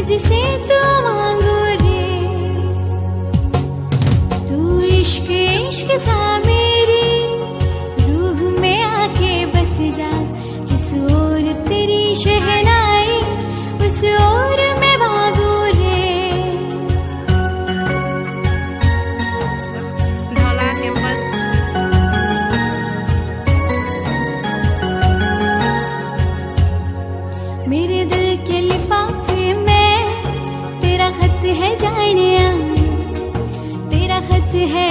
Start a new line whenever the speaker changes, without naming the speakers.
तुझसे तो मांगू रे, तू इश्क इश्क सा मेरी रूह में आके बस जा। जिस ओर तेरी शहनाई उस ओर मैं भागू रे। मेरे दिल के लिफाफे में तेरा खत है जानिया, तेरा खत है